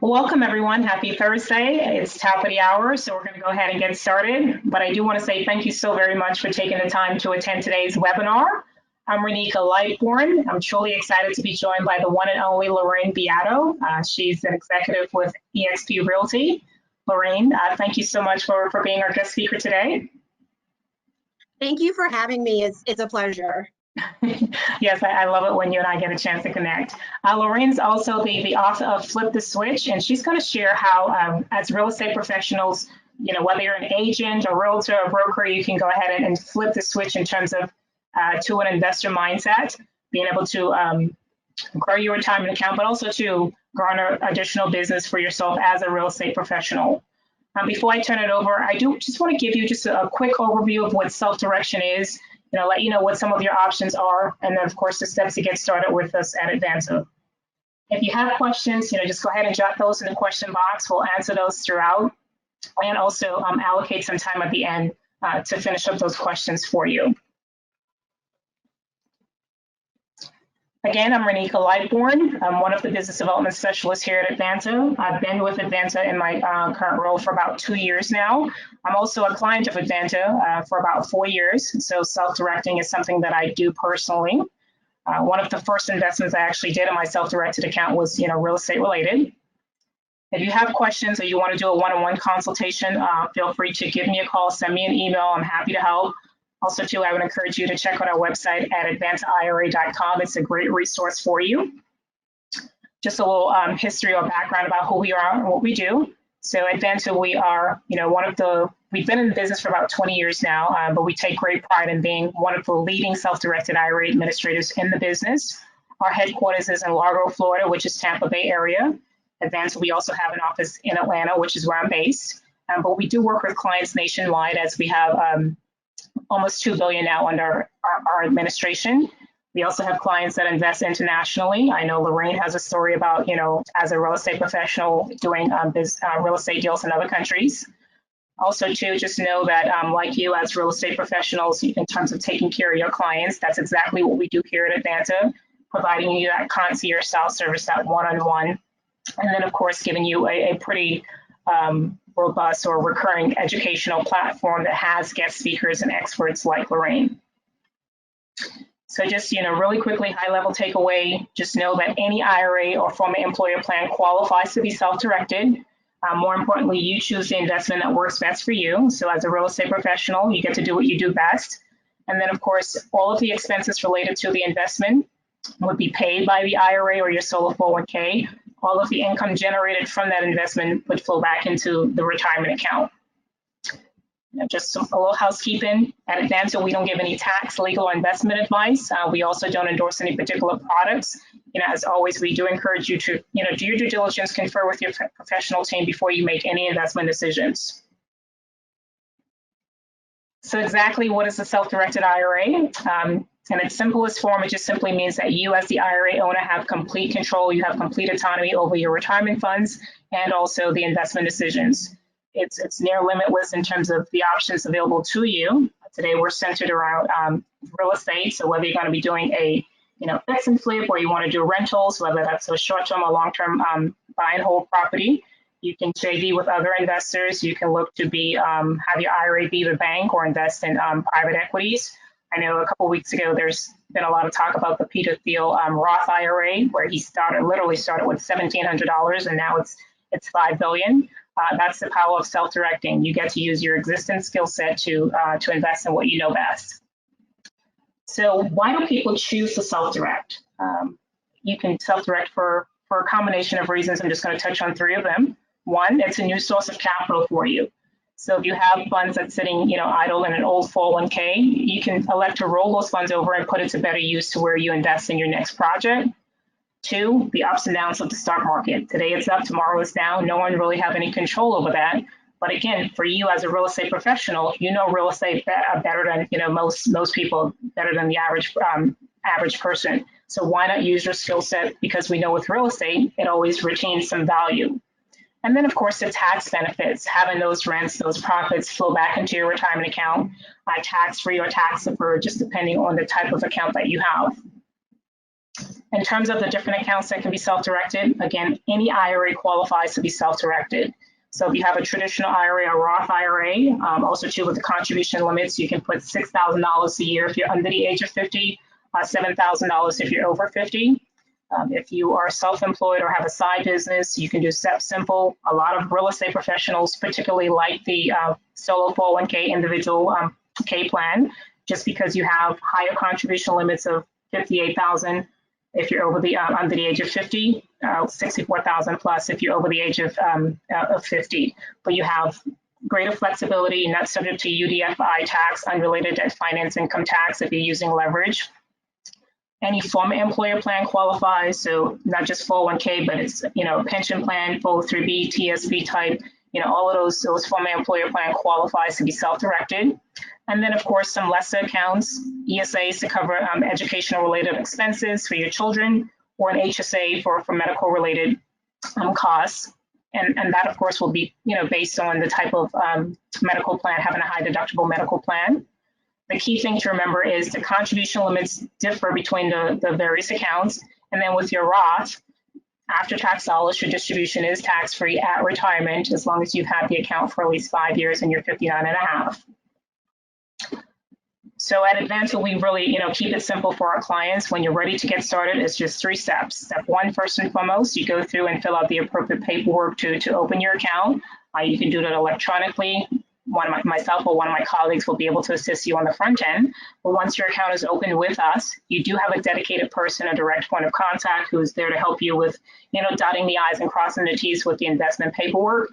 Welcome everyone. Happy Thursday. It's top of the hour, so we're going to go ahead and get started. But I do want to say thank you so very much for taking the time to attend today's webinar. I'm Reneika Lighbourne. I'm truly excited to be joined by the one and only Lorraine Beato. She's an executive with eXp Realty. Lorraine, thank you so much for being our guest speaker today. Thank you for having me. It's a pleasure. Yes, I love it when you and I get a chance to connect. Lorraine's also the author of Flip the Switch, and she's going to share how, as real estate professionals, whether you're an agent, a realtor, or broker, you can go ahead and flip the switch in terms of to an investor mindset, being able to grow your retirement account, but also to garner additional business for yourself as a real estate professional. Before I turn it over, I do just want to give you just a quick overview of what self-direction is. Let you know what some of your options are, and then of course the steps to get started with us at Advanta. If you have questions, just go ahead and jot those in the question box. We'll answer those throughout, and also allocate some time at the end to finish up those questions for you. Again, I'm Reneika Lighbourne. I'm one of the business development specialists here at Advanta. I've been with Advanta in my current role for about 2 years now. I'm also a client of Advanta for about 4 years. So self-directing is something that I do personally. One of the first investments I actually did in my self-directed account was, real estate related. If you have questions or you want to do a one-on-one consultation, feel free to give me a call, send me an email. I'm happy to help. Also, too, I would encourage you to check out our website at advantaira.com. It's a great resource for you. Just a little history or background about who we are and what we do. So Advanta, we are, we've been in the business for about 20 years now, but we take great pride in being one of the leading self-directed IRA administrators in the business. Our headquarters is in Largo, Florida, which is Tampa Bay area. Advanta, we also have an office in Atlanta, which is where I'm based. But we do work with clients nationwide, as we have almost $2 billion now under our administration. We also have clients that invest internationally. I know Lorraine has a story about, as a real estate professional doing real estate deals in other countries. Also, too, just know that like you as real estate professionals, in terms of taking care of your clients, that's exactly what we do here at Advanta, providing you that concierge style service, that one-on-one, and then, of course, giving you a pretty robust or recurring educational platform that has guest speakers and experts like Lorraine. So just, really quickly, high-level takeaway, just know that any IRA or former employer plan qualifies to be self-directed. More importantly, you choose the investment that works best for you. So as a real estate professional, you get to do what you do best. And then, of course, all of the expenses related to the investment would be paid by the IRA or your solo 401k. All of the income generated from that investment would flow back into the retirement account. Just a little housekeeping. At Advanta, we don't give any tax, legal, or investment advice. We also don't endorse any particular products. As always, we do encourage you to, do your due diligence, confer with your professional team before you make any investment decisions. So exactly what is a self-directed IRA? In its simplest form, it just simply means that you as the IRA owner have complete control, you have complete autonomy over your retirement funds and also the investment decisions. It's near limitless in terms of the options available to you. Today we're centered around real estate, so whether you're going to be doing a fix and flip or you want to do rentals, whether that's a short-term or long-term buy and hold property, you can JV with other investors. You can look to be have your IRA be the bank or invest in private equities. I know a couple of weeks ago, there's been a lot of talk about the Peter Thiel Roth IRA, where he literally started with $1,700, and now it's $5 billion. That's the power of self-directing. You get to use your existing skill set to invest in what you know best. So why do people choose to self-direct? You can self-direct for a combination of reasons. I'm just going to touch on 3 of them. One, it's a new source of capital for you. So if you have funds that's sitting, idle in an old 401k, you can elect to roll those funds over and put it to better use to where you invest in your next project. 2, the ups and downs of the stock market. Today it's up, tomorrow it's down. No one really have any control over that. But again, for you as a real estate professional, real estate better than most people, better than the average person. So why not use your skill set? Because we know with real estate, it always retains some value. And then, of course, the tax benefits, having those rents, those profits flow back into your retirement account, tax-free or tax-deferred, just depending on the type of account that you have. In terms of the different accounts that can be self-directed, again, any IRA qualifies to be self-directed. So if you have a traditional IRA or Roth IRA, also too with the contribution limits, you can put $6,000 a year if you're under the age of 50, $7,000 if you're over 50. If you are self-employed or have a side business, you can do SEP Simple. A lot of real estate professionals particularly like the solo 401k individual K plan, just because you have higher contribution limits of 58,000 if you're over the under the age of 50, 64,000 plus if you're over the age of 50. But you have greater flexibility, not subject to UDFI tax, unrelated debt finance income tax if you're using leverage. Any former employer plan qualifies, so not just 401k, but it's, pension plan, 403b, TSP type, all of those former employer plan qualifies to be self-directed. And then, of course, some lesser accounts, ESAs to cover educational related expenses for your children, or an HSA for medical related costs. And that, of course, will be, based on the type of medical plan, having a high deductible medical plan. The key thing to remember is the contribution limits differ between the various accounts. And then with your Roth, after tax dollars, your distribution is tax-free at retirement, as long as you've had the account for at least 5 years and you're 59 and a half. So at Advanta, we really, keep it simple for our clients. When you're ready to get started, it's just 3 steps. Step 1, first and foremost, you go through and fill out the appropriate paperwork to open your account. You can do that electronically. Myself or one of my colleagues will be able to assist you on the front end. But once your account is open with us, you do have a dedicated person, a direct point of contact who is there to help you with, dotting the I's and crossing the T's with the investment paperwork.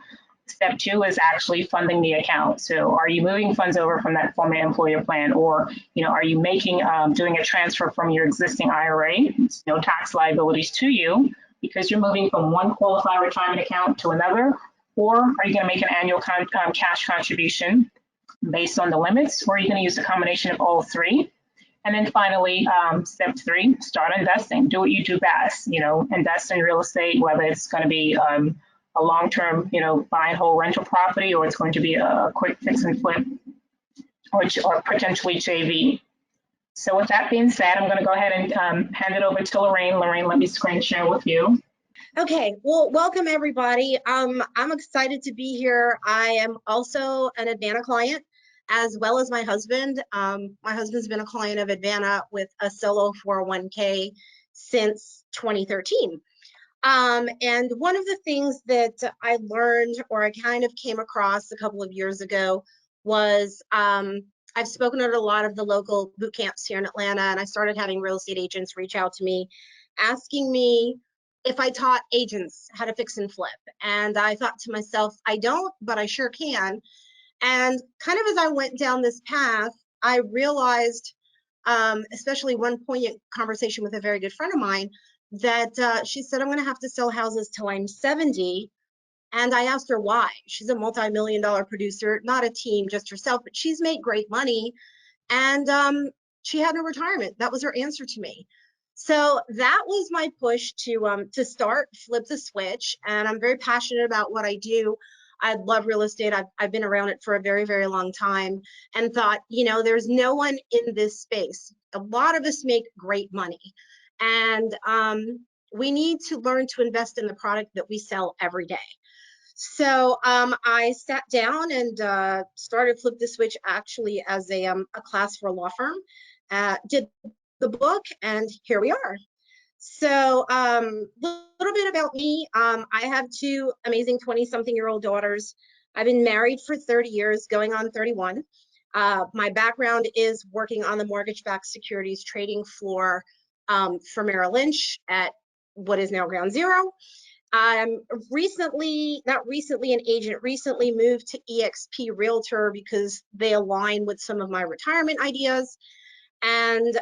Step 2 is actually funding the account. So are you moving funds over from that former employer plan, or, are you doing a transfer from your existing IRA? No tax liabilities to you because you're moving from one qualified retirement account to another. Or are you going to make an annual cash contribution based on the limits, or are you going to use a combination of all 3? And then finally, step 3, start investing. Do what you do best. Invest in real estate, whether it's going to be a long-term, buy and hold rental property, or it's going to be a quick fix and flip, or potentially JV. So with that being said, I'm going to go ahead and hand it over to Lorraine. Lorraine, let me screen share with you. Okay, well, welcome everybody. I'm excited to be here. I am also an Advanta client, as well as my husband. My husband's been a client of Advanta with a solo 401k since 2013. And one of the things that I learned, or I kind of came across a couple of years ago, was I've spoken at a lot of the local boot camps here in Atlanta, and I started having real estate agents reach out to me, asking me if I taught agents how to fix and flip. And I thought to myself, I don't, but I sure can. And kind of as I went down this path, I realized, especially one poignant conversation with a very good friend of mine, that she said, I'm going to have to sell houses till I'm 70. And I asked her why. She's a multi-million-dollar producer, not a team, just herself, but she's made great money. And she had no retirement. That was her answer to me. So that was my push to start Flip the Switch. And I'm very passionate about what I do. I love real estate. I've been around it for a very, very long time, and thought, there's no one in this space. A lot of us make great money, and we need to learn to invest in the product that we sell every day. So I sat down and started Flip the Switch actually as a class for a law firm, did the book, and here we are. So a little bit about me. I have 2 amazing 20-something-year-old daughters. I've been married for 30 years, going on 31. My background is working on the mortgage-backed securities trading floor for Merrill Lynch at what is now Ground Zero. I'm not recently an agent, recently moved to eXp Realtor because they align with some of my retirement ideas. And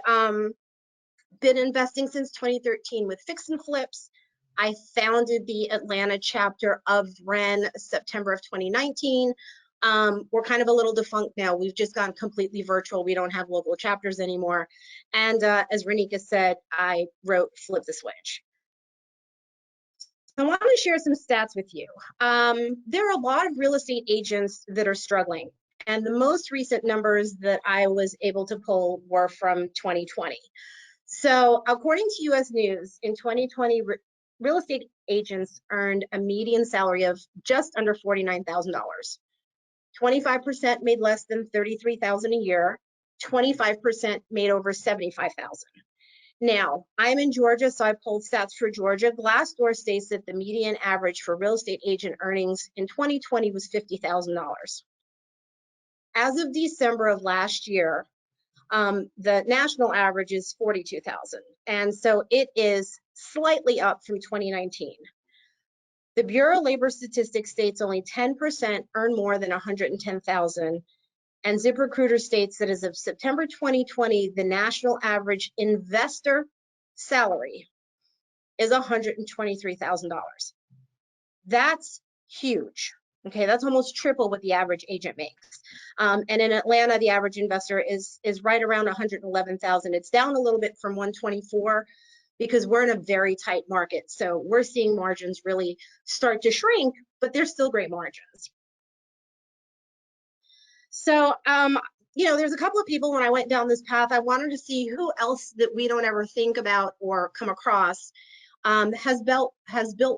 been investing since 2013 with fix and flips. I founded the Atlanta chapter of REN September of 2019. We're kind of a little defunct now. We've just gone completely virtual. We don't have local chapters anymore. And as Reneika said, I wrote Flip the Switch. I want to share some stats with you. There are a lot of real estate agents that are struggling. And the most recent numbers that I was able to pull were from 2020. So according to US News, in 2020, real estate agents earned a median salary of just under $49,000. 25% made less than $33,000 a year. 25% made over $75,000. Now, I'm in Georgia, so I pulled stats for Georgia. Glassdoor states that the median average for real estate agent earnings in 2020 was $50,000. As of December of last year, the national average is 42,000. And so it is slightly up from 2019. The Bureau of Labor Statistics states only 10% earn more than 110,000. And ZipRecruiter states that as of September 2020, the national average investor salary is $123,000. That's huge. Okay, that's almost triple what the average agent makes. And in Atlanta, the average investor is right around 111,000. It's down a little bit from 124 because we're in a very tight market. So we're seeing margins really start to shrink, but they're still great margins. So, there's a couple of people when I went down this path, I wanted to see who else that we don't ever think about or come across has built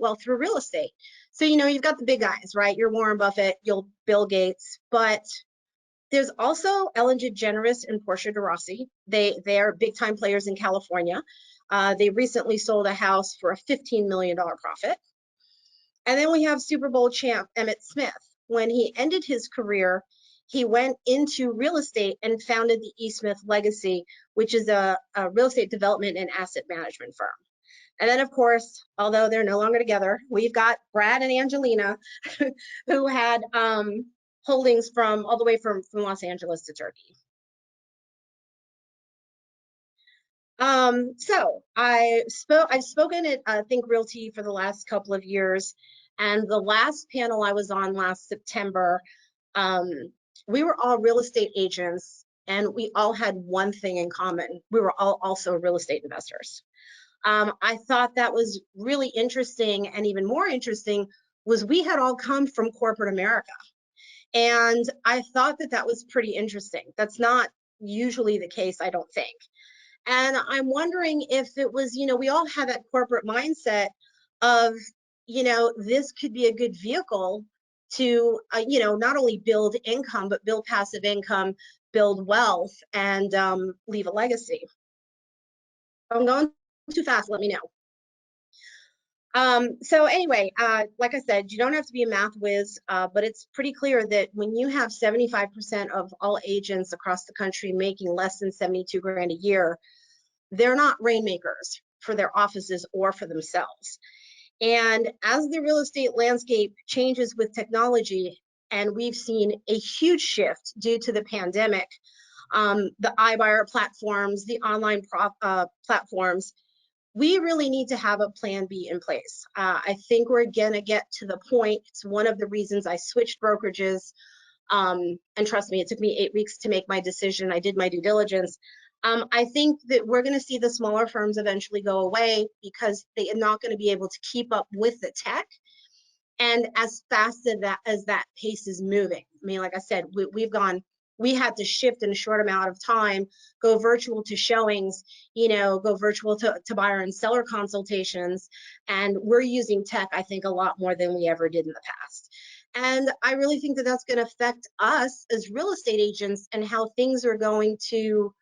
wealth through real estate. So, you've got the big guys, right? Your Warren Buffett, your Bill Gates, but there's also Ellen DeGeneres and Portia de Rossi. They are big time players in California. They recently sold a house for a $15 million profit. And then we have Super Bowl champ Emmitt Smith. When he ended his career, he went into real estate and founded the E. Smith Legacy, which is a real estate development and asset management firm. And then, of course, although they're no longer together, we've got Brad and Angelina, who had holdings from all the way from Los Angeles to Turkey. So I've spoken at Think Realty for the last couple of years, and the last panel I was on last September, we were all real estate agents, and we all had one thing in common. We were all also real estate investors. I thought that was really interesting, and even more interesting was we had all come from corporate America. And I thought that was pretty interesting. That's not usually the case, I don't think. And I'm wondering if it was, we all have that corporate mindset of, this could be a good vehicle to, not only build income, but build passive income, build wealth, and leave a legacy. If I'm going too fast, let me know. So anyway, like I said, you don't have to be a math whiz, but it's pretty clear that when you have 75% of all agents across the country making less than 72 grand a year, they're not rainmakers for their offices or for themselves. And as the real estate landscape changes with technology, and we've seen a huge shift due to the pandemic, the iBuyer platforms, the online platforms, we really need to have a plan B in place. I think we're gonna get to the point, it's one of the reasons I switched brokerages, and trust me, it took me 8 weeks to make my decision. I did my due diligence. I think that we're gonna see the smaller firms eventually go away because they are not gonna be able to keep up with the tech and as fast as that pace is moving. I mean, like I said, we had to shift in a short amount of time, go virtual to showings, go virtual to buyer and seller consultations. And we're using tech, I think, a lot more than we ever did in the past. And I really think that that's going to affect us as real estate agents and how things are going to,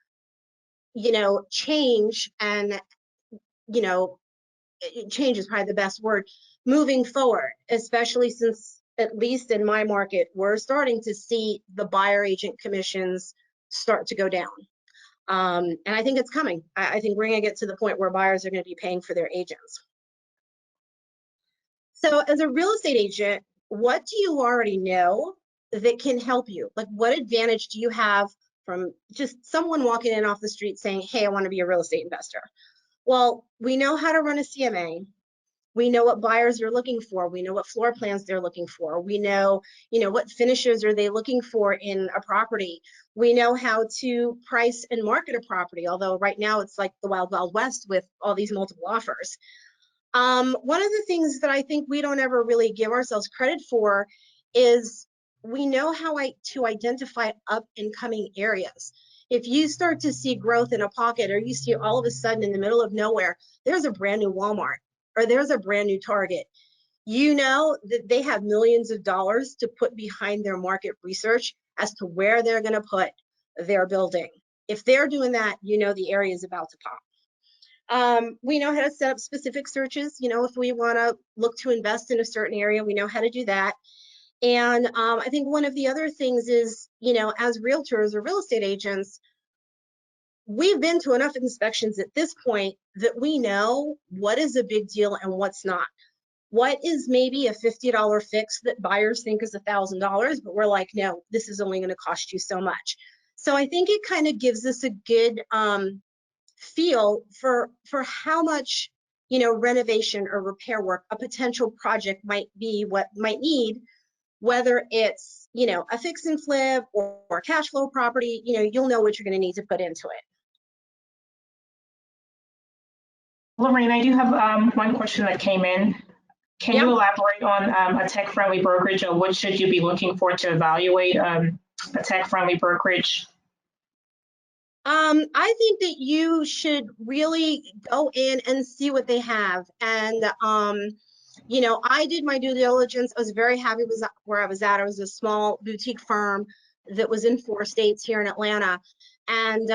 change. And, change is probably the best word moving forward, especially since, at least in my market, we're starting to see the buyer agent commissions start to go down. And I think it's coming. I think we're going to get to the point where buyers are going to be paying for their agents. So as a real estate agent, what do you already know that can help you? Like, what advantage do you have from just someone walking in off the street saying, hey, I want to be a real estate investor? Well, we know how to run a CMA. We know what buyers are looking for. We know what floor plans they're looking for. We know, what finishes are they looking for in a property. We know how to price and market a property, although right now it's like the wild, wild west with all these multiple offers. One of the things that I think we don't ever really give ourselves credit for is we know how to identify up and coming areas. If you start to see growth in a pocket, or you see all of a sudden in the middle of nowhere, there's a brand new Walmart or there's a brand new Target, you know that they have millions of dollars to put behind their market research as to where they're going to put their building. If they're doing that, you know the area is about to pop. We know how to set up specific searches. You know, if we want to look to invest in a certain area, we know how to do that. And I think one of the other things is, you know, as realtors or real estate agents, we've been to enough inspections at this point that we know what is a big deal and what's not. What is maybe a $50 fix that buyers think is $1,000, but we're like, no, this is only going to cost you so much. So I think it kind of gives us a good feel for how much, you know, renovation or repair work a potential project might be, what might need, whether it's, you know, a fix and flip or a cash flow property. You know, you'll know what you're going to need to put into it. Lorraine, I do have one question that came in. Can you elaborate on a tech-friendly brokerage, or what should you be looking for to evaluate a tech-friendly brokerage? I think that you should really go in and see what they have. And, you know, I did my due diligence. I was very happy with where I was at. I was a small boutique firm that was in 4 states here in Atlanta. And,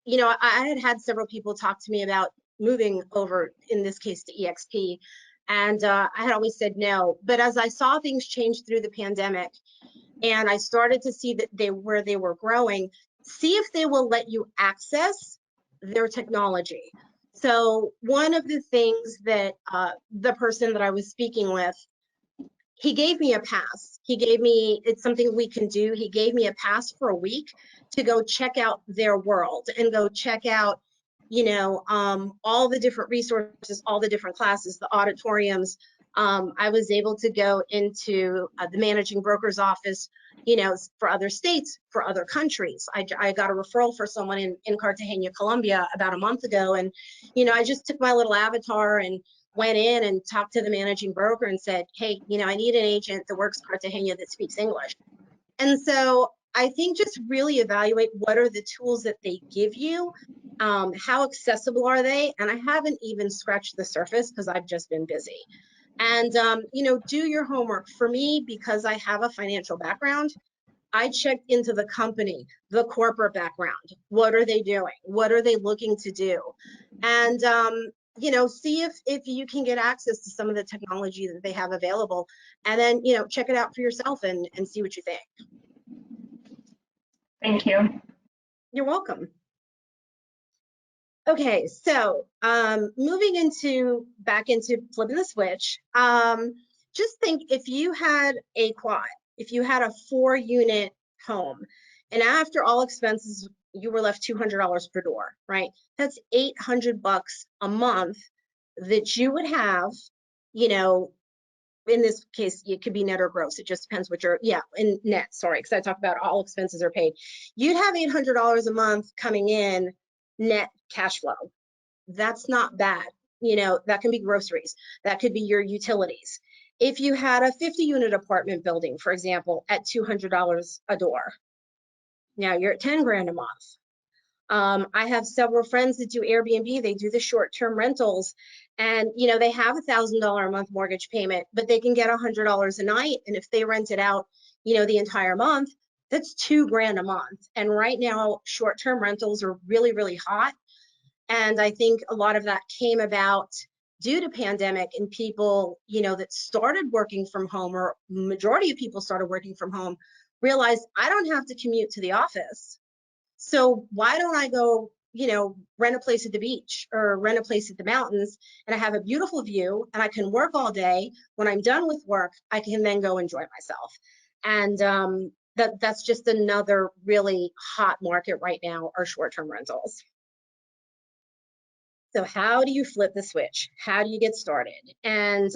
you know, I had several people talk to me about moving over, in this case, to EXP. And I had always said no. But as I saw things change through the pandemic, and I started to see that where they were growing, see if they will let you access their technology. So one of the things that the person that I was speaking with, he gave me a pass. He gave me, it's something we can do. He gave me a pass for a week to go check out their world and go check out, you know, all the different resources, all the different classes, the auditoriums. I was able to go into the managing broker's office, you know, for other states, for other countries. I got a referral for someone in Cartagena, Colombia about a month ago. And, you know, I just took my little avatar and went in and talked to the managing broker and said, hey, you know, I need an agent that works Cartagena that speaks English. And so I think just really evaluate what are the tools that they give you, how accessible are they? And I haven't even scratched the surface because I've just been busy. And, you know, do your homework. For me, because I have a financial background, I checked into the company, the corporate background. What are they doing? What are they looking to do? And, you know, see if you can get access to some of the technology that they have available, and then, you know, check it out for yourself and see what you think. Thank you. You're welcome. Okay, so moving back into flipping the switch, just think if you had a quad, if you had a 4-unit home, and after all expenses, you were left $200 per door, right? That's $800 a month that you would have, you know, in this case, it could be net or gross. It just depends what you're, in net, sorry, because I talked about all expenses are paid. You'd have $800 a month coming in net cash flow. That's not bad. You know, that can be groceries. That could be your utilities. If you had a 50-unit apartment building, for example, at $200 a door, now you're at 10 grand a month. I have several friends that do Airbnb. They do the short-term rentals, and you know they have $1,000 a month mortgage payment, but they can get $100 a night. And if they rent it out, you know, the entire month, that's $2 grand a month. And right now, short-term rentals are really, really hot. And I think a lot of that came about due to pandemic and people, you know, that started working from home, or majority of people started working from home, realized I don't have to commute to the office. So why don't I go, you know, rent a place at the beach or rent a place at the mountains, and I have a beautiful view and I can work all day. When I'm done with work, I can then go enjoy myself. And that's just another really hot market right now, are short-term rentals. So how do you flip the switch? How do you get started? And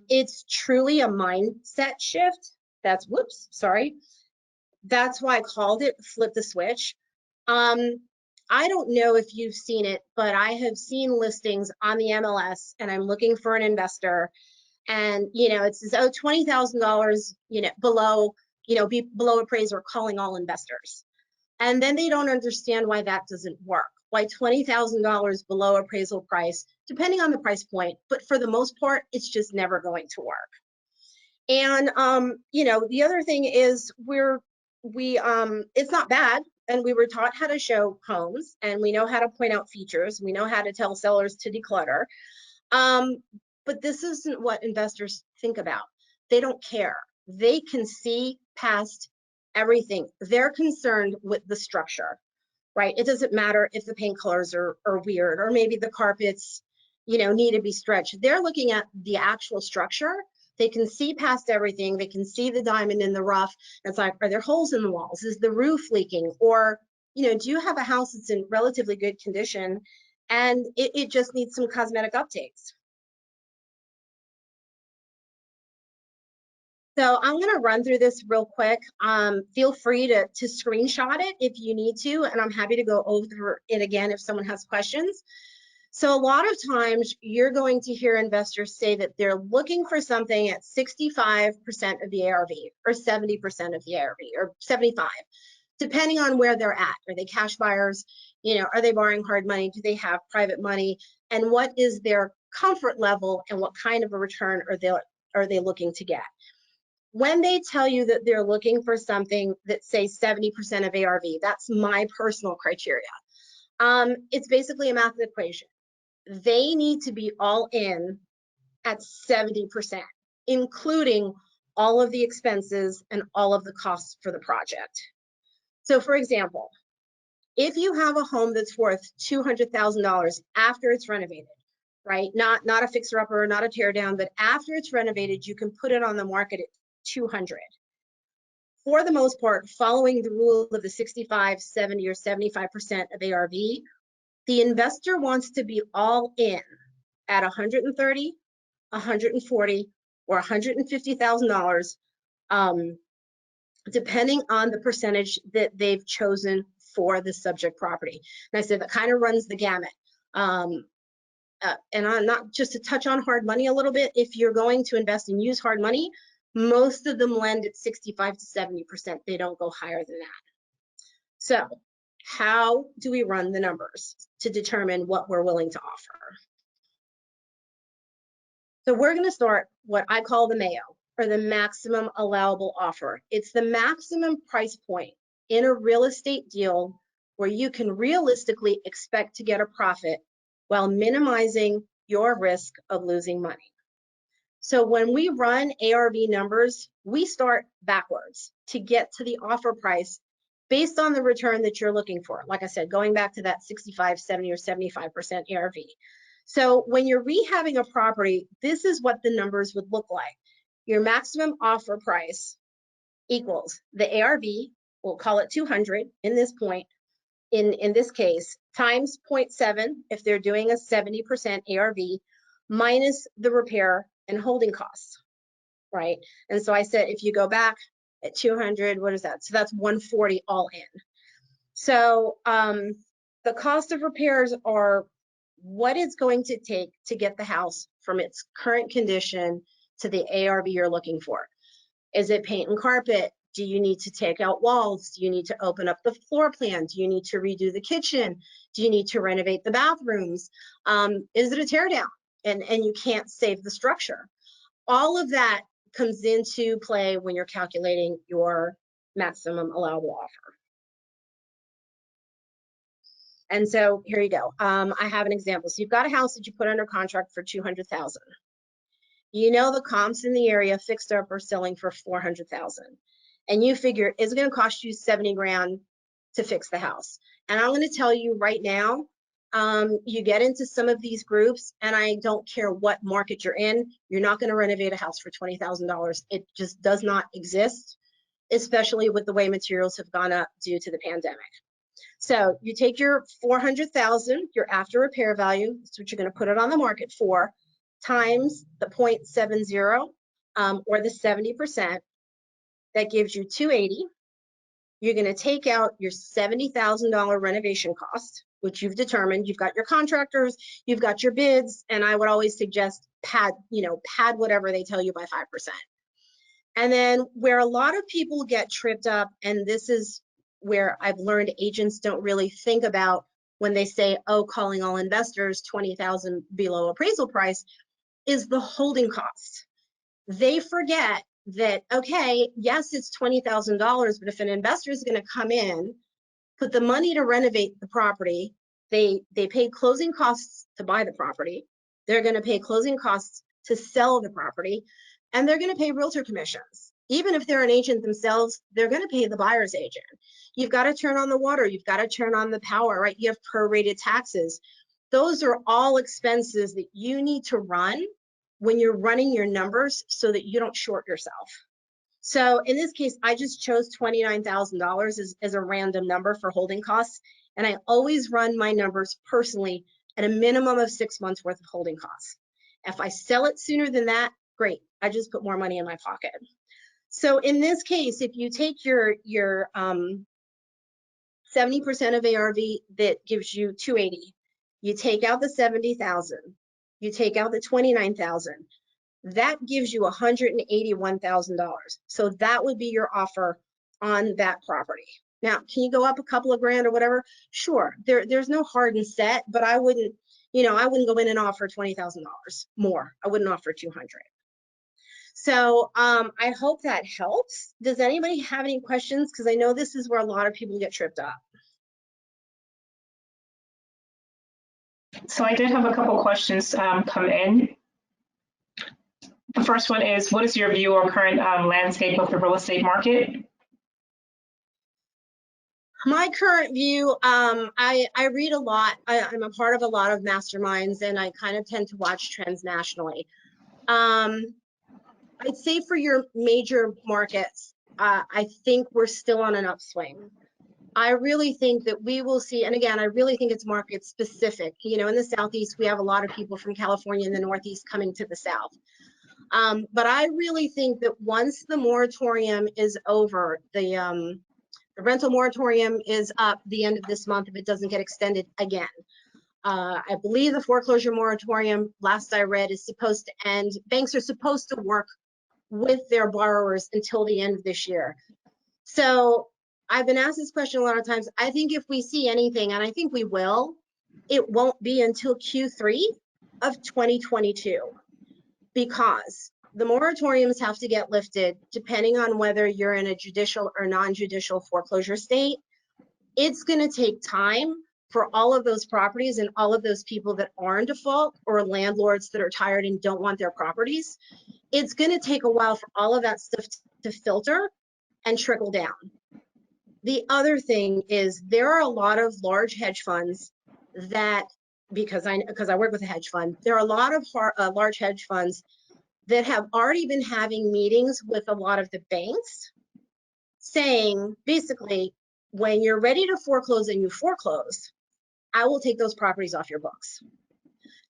it's truly a mindset shift. That's why I called it Flip the Switch. I don't know if you've seen it, but I have seen listings on the MLS, and I'm looking for an investor, and you know, it says, oh, $20,000, you know, below, you know, below appraiser, calling all investors. And then they don't understand why that doesn't work, why $20,000 below appraisal price, depending on the price point, but for the most part, it's just never going to work. And you know, the other thing is it's not bad, and we were taught how to show homes, and we know how to point out features, we know how to tell sellers to declutter. But this isn't what investors think about. They don't care. They can see past everything. They're concerned with the structure, right? It doesn't matter if the paint colors are weird, or maybe the carpets, you know, need to be stretched. They're looking at the actual structure. They can see past everything. They can see the diamond in the rough. It's like, are there holes in the walls? Is the roof leaking? Or, you know, do you have a house that's in relatively good condition and it just needs some cosmetic updates? So I'm going to run through this real quick. Feel free to screenshot it if you need to, and I'm happy to go over it again if someone has questions. So a lot of times you're going to hear investors say that they're looking for something at 65% of the ARV, or 70% of the ARV, or 75, depending on where they're at. Are they cash buyers? You know, are they borrowing hard money? Do they have private money? And what is their comfort level, and what kind of a return are they looking to get? When they tell you that they're looking for something that, say, 70% of ARV, that's my personal criteria. It's basically a math equation. They need to be all in at 70%, including all of the expenses and all of the costs for the project. So for example, if you have a home that's worth $200,000 after it's renovated, right? Not a fixer-upper, not a tear down, but after it's renovated, you can put it on the market at 200. For the most part, following the rule of the 65, 70, or 75% of ARV, the investor wants to be all in at 130, 140, or $150,000, depending on the percentage that they've chosen for the subject property. And I said that kind of runs the gamut. And I'm not, just to touch on hard money a little bit, if you're going to invest and use hard money, most of them lend at 65 to 70%. They don't go higher than that. So how do we run the numbers to determine what we're willing to offer? So we're going to start what I call the MAO, or the maximum allowable offer. It's the maximum price point in a real estate deal where you can realistically expect to get a profit while minimizing your risk of losing money. So when we run ARV numbers, we start backwards to get to the offer price based on the return that you're looking for. Like I said, going back to that 65, 70, or 75% ARV. So when you're rehabbing a property, this is what the numbers would look like. Your maximum offer price equals the ARV, we'll call it 200 in this point, in this case, times 0.7 if they're doing a 70% ARV, minus the repair and holding costs, right? And so I said, if you go back at 200, what is that? So that's 140 all in. So the cost of repairs are what it's going to take to get the house from its current condition to the ARV you're looking for. Is it paint and carpet? Do you need to take out walls? Do you need to open up the floor plan? Do you need to redo the kitchen? Do you need to renovate the bathrooms? Is it a tear down and you can't save the structure? All of that comes into play when you're calculating your maximum allowable offer. And so here you go. I have an example. So you've got a house that you put under contract for $200,000. You know the comps in the area fixed up are selling for $400,000, and you figure it's going to cost you 70 grand to fix the house. And I'm going to tell you right now, you get into some of these groups, and I don't care what market you're in, you're not going to renovate a house for $20,000. It just does not exist, especially with the way materials have gone up due to the pandemic. So you take your 400,000, your after repair value, that's what you're going to put it on the market for, times the 0.70 or the 70%, that gives you 280. You're going to take out your $70,000 renovation cost, which you've determined. You've got your contractors, you've got your bids, and I would always suggest pad whatever they tell you by 5%. And then where a lot of people get tripped up, and this is where I've learned agents don't really think about when they say, oh, calling all investors 20,000 below appraisal price, is the holding costs. They forget that, okay, yes, it's $20,000, but if an investor is going to come in, put the money to renovate the property, they pay closing costs to buy the property, they're going to pay closing costs to sell the property, and they're going to pay realtor commissions. Even if they're an agent themselves, they're going to pay the buyer's agent. You've got to turn on the water, you've got to turn on the power, right? You have prorated taxes. Those are all expenses that you need to run when you're running your numbers so that you don't short yourself. So in this case, I just chose $29,000 as a random number for holding costs. And I always run my numbers personally at a minimum of 6 months worth of holding costs. If I sell it sooner than that, great. I just put more money in my pocket. So in this case, if you take your 70% of ARV, that gives you 280. You take out the 70,000. You take out the 29,000. That gives you $181,000. So that would be your offer on that property. Now, can you go up a couple of grand or whatever? Sure. There's no hard and set, but I wouldn't go in and offer $20,000 more. I wouldn't offer 200. So I hope that helps. Does anybody have any questions? Because I know this is where a lot of people get tripped up. So I did have a couple questions come in. The first one is, what is your view or current landscape of the real estate market? My current view, I read a lot. I'm a part of a lot of masterminds, and I kind of tend to watch trends nationally. I'd say for your major markets, I think we're still on an upswing. I really think that we will see, and again, I really think it's market specific. You know, in the Southeast, we have a lot of people from California and the Northeast coming to the South. But I really think that once the moratorium is over, the rental moratorium is up the end of this month if it doesn't get extended again. I believe the foreclosure moratorium, last I read, is supposed to end. Banks are supposed to work with their borrowers until the end of this year. So I've been asked this question a lot of times. I think if we see anything, and I think we will, it won't be until Q3 of 2022, because the moratoriums have to get lifted depending on whether you're in a judicial or non-judicial foreclosure state. It's going to take time for all of those properties and all of those people that are in default, or landlords that are tired and don't want their properties. It's going to take a while for all of that stuff to filter and trickle down. The other thing is, there are a lot of large hedge funds that, because I work with a hedge fund, there are a lot of large hedge funds that have already been having meetings with a lot of the banks saying, basically, when you're ready to foreclose and you foreclose, I will take those properties off your books.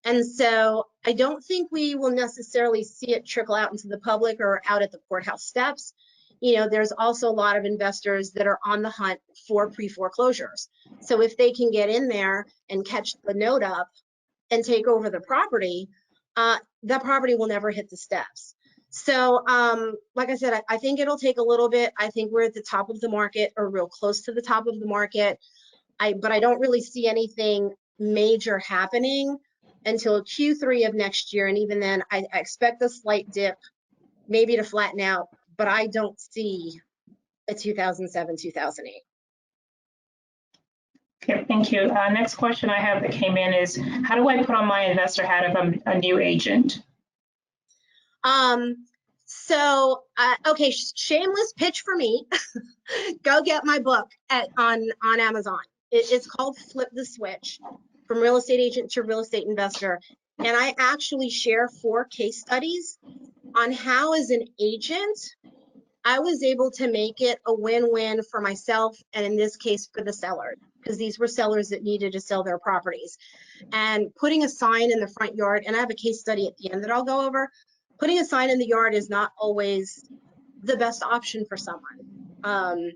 And so I don't think we will necessarily see it trickle out into the public or out at the courthouse steps. You know, there's also a lot of investors that are on the hunt for pre-foreclosures. So if they can get in there and catch the note up and take over the property, that property will never hit the steps. So like I said, I think it'll take a little bit. I think we're at the top of the market, or real close to the top of the market. But I don't really see anything major happening until Q3 of next year. And even then, I expect a slight dip, maybe to flatten out, but I don't see a 2007, 2008. Okay, thank you. Next question I have that came in is, how do I put on my investor hat if I'm a new agent? Okay, shameless pitch for me. Go get my book on Amazon. It's called Flip the Switch, From Real Estate Agent to Real Estate Investor. And I actually share 4 case studies on how, as an agent, I was able to make it a win-win for myself, and in this case for the seller, because these were sellers that needed to sell their properties. And putting a sign in the front yard, and I have a case study at the end that I'll go over, putting a sign in the yard is not always the best option for someone.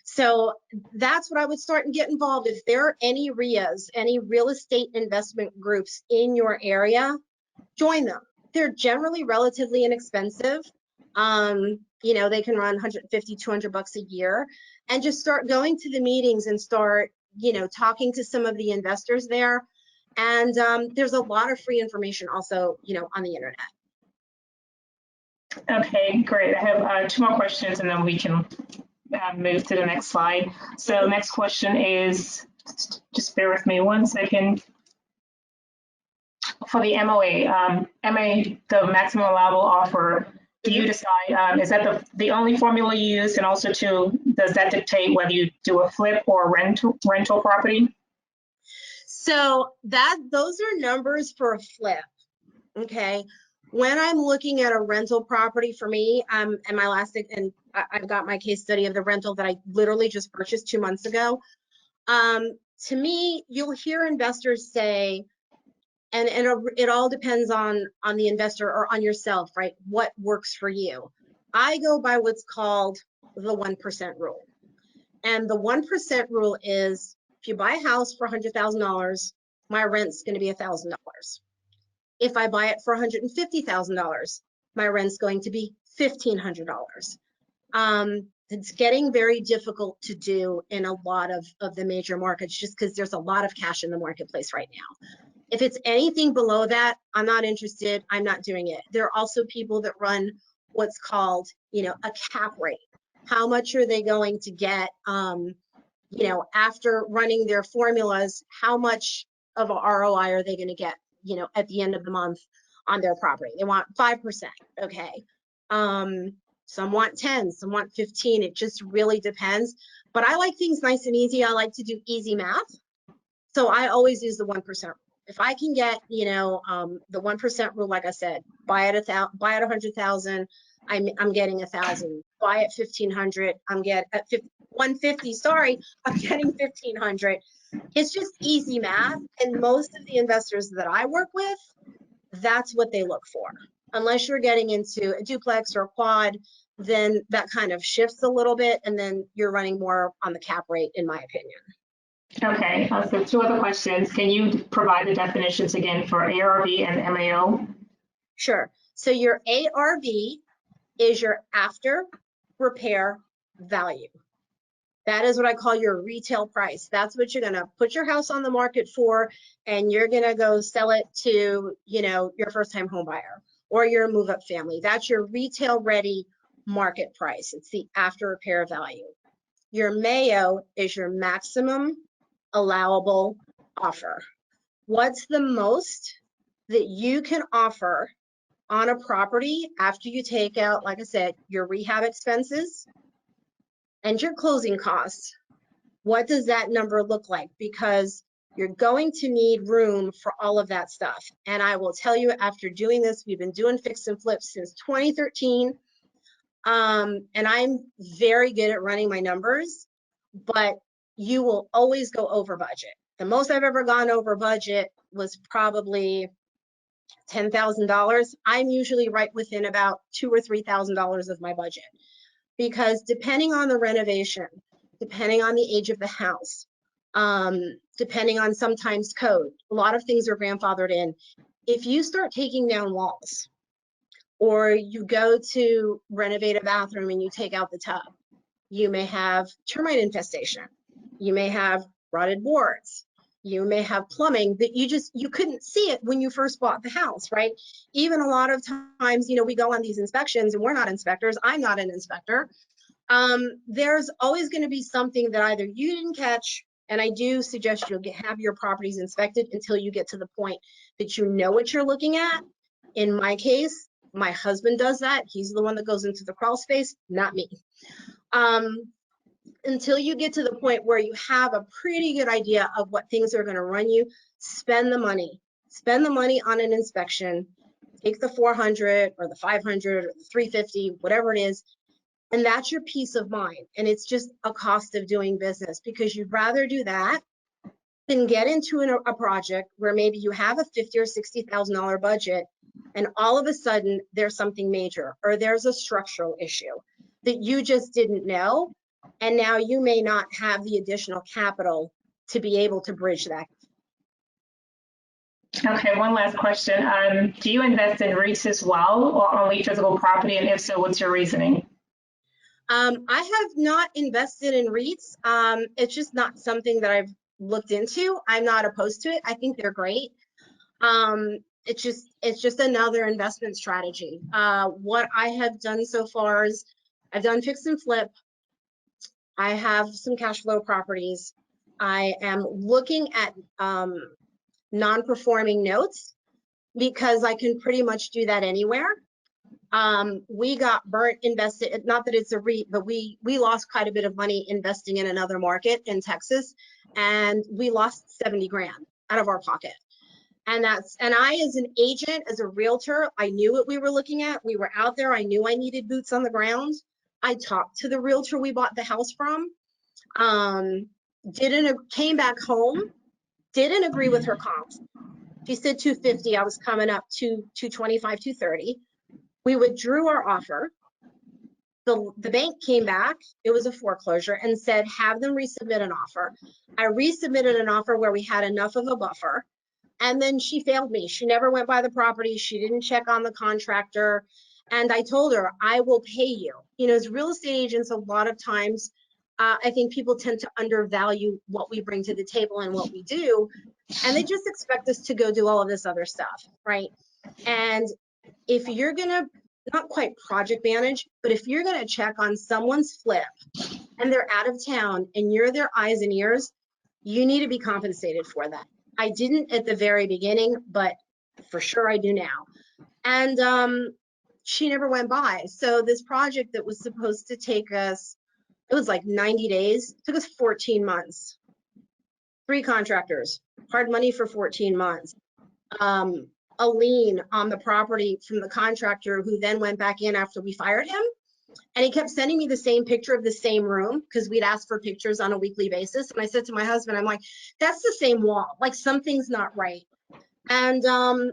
So that's what I would start and get involved. If there are any RIAs, any real estate investment groups in your area, join them. They're generally relatively inexpensive. You know, they can run 150, 200 bucks a year, and just start going to the meetings and start, you know, talking to some of the investors there. And there's a lot of free information also, you know, on the internet. Okay, great. I have two more questions and then we can move to the next slide. So next question is, just bear with me one second. For the MOA, the maximum allowable offer, do you decide, is that the only formula you use? And also too, does that dictate whether you do a flip or rental property? So those are numbers for a flip, okay? When I'm looking at a rental property for me, and my last, and I've got my case study of the rental that I literally just purchased 2 months ago. To me, you'll hear investors say, and it all depends on the investor or on yourself, right? What works for you? I go by what's called the 1% rule. And the 1% rule is, if you buy a house for $100,000, my rent's going to be $1,000. If I buy it for $150,000, my rent's going to be $1,500. It's getting very difficult to do in a lot of the major markets just because there's a lot of cash in the marketplace right now. If it's anything below that, I'm not interested. I'm not doing it. There are also people that run what's called, you know, a cap rate. How much are they going to get, you know, after running their formulas, how much of a ROI are they going to get, you know, at the end of the month on their property? They want 5%, okay. Some want 10, some want 15. It just really depends. But I like things nice and easy. I like to do easy math. So I always use the 1% rule. If I can get, you know, the 1% rule, like I said, buy at 100,000, I'm getting 1,000. Buy at 1,500, I'm getting at 150. Sorry, I'm getting 1,500. It's just easy math, and most of the investors that I work with, that's what they look for. Unless you're getting into a duplex or a quad, then that kind of shifts a little bit, and then you're running more on the cap rate, in my opinion. Okay, so two other questions. Can you provide the definitions again for ARV and MAO? Sure. So your ARV is your after repair value. That is what I call your retail price. That's what you're gonna put your house on the market for, and you're gonna go sell it to, you know, your first-time home buyer or your move-up family. That's your retail ready market price. It's the after repair value. Your MAO is your maximum allowable offer. What's the most that you can offer on a property after you take out, like I said, your rehab expenses and your closing costs? What does that number look like? Because you're going to need room for all of that stuff. And I will tell you, after doing this, we've been doing fix and flips since 2013. And I'm very good at running my numbers, but you will always go over budget. The most I've ever gone over budget was probably $10,000. I'm usually right within about $2,000 or $3,000 of my budget, because depending on the renovation, depending on the age of the house, depending on sometimes code, a lot of things are grandfathered in. If you start taking down walls, or you go to renovate a bathroom and you take out the tub, you may have termite infestation. You may have rotted boards. You may have plumbing that you couldn't see it when you first bought the house, right? Even a lot of times, you know, we go on these inspections and we're not inspectors. I'm not an inspector. There's always going to be something that either you didn't catch, and I do suggest you'll have your properties inspected until you get to the point that you know what you're looking at. In my case, my husband does that. He's the one that goes into the crawl space, not me. Until you get to the point where you have a pretty good idea of what things are going to run you, spend the money. Spend the money on an inspection. Take the 400 or the 500 or the 350, whatever it is, and that's your peace of mind. And it's just a cost of doing business, because you'd rather do that than get into a project where maybe you have a $50,000 or $60,000 budget, and all of a sudden there's something major, or there's a structural issue that you just didn't know, and now you may not have the additional capital to be able to bridge that. Okay, one last question. Do you invest in REITs as well, or only physical property? And if so, what's your reasoning? I have not invested in REITs. It's just not something that I've looked into. I'm not opposed to it. I think they're great. It's just another investment strategy. What I have done so far is I've done fix and flip. I have some cash flow properties. I am looking at non-performing notes because I can pretty much do that anywhere. We got burnt invested, not that it's a REIT, but we lost quite a bit of money investing in another market in Texas, and we lost 70 grand out of our pocket. And I, as an agent, as a realtor, I knew what we were looking at. We were out there. I knew I needed boots on the ground. I talked to the realtor we bought the house from, came back home, didn't agree with her comps. She said 250. I was coming up to 225, 230. We withdrew our offer. The bank came back, it was a foreclosure, and said, have them resubmit an offer. I resubmitted an offer where we had enough of a buffer. And then she failed me. She never went by the property. She didn't check on the contractor. And I told her, I will pay you. You know, as real estate agents, a lot of times, I think people tend to undervalue what we bring to the table and what we do. And they just expect us to go do all of this other stuff, right? And if you're gonna, not quite project manage, but if you're gonna check on someone's flip and they're out of town and you're their eyes and ears, you need to be compensated for that. I didn't at the very beginning, but for sure I do now. And she never went by. So this project that was supposed to take us, it was like 90 days, took us 14 months. 3 contractors, hard money for 14 months. A lien on the property from the contractor who then went back in after we fired him. And he kept sending me the same picture of the same room because we'd ask for pictures on a weekly basis. And I said to my husband, I'm like, that's the same wall. Like something's not right. And,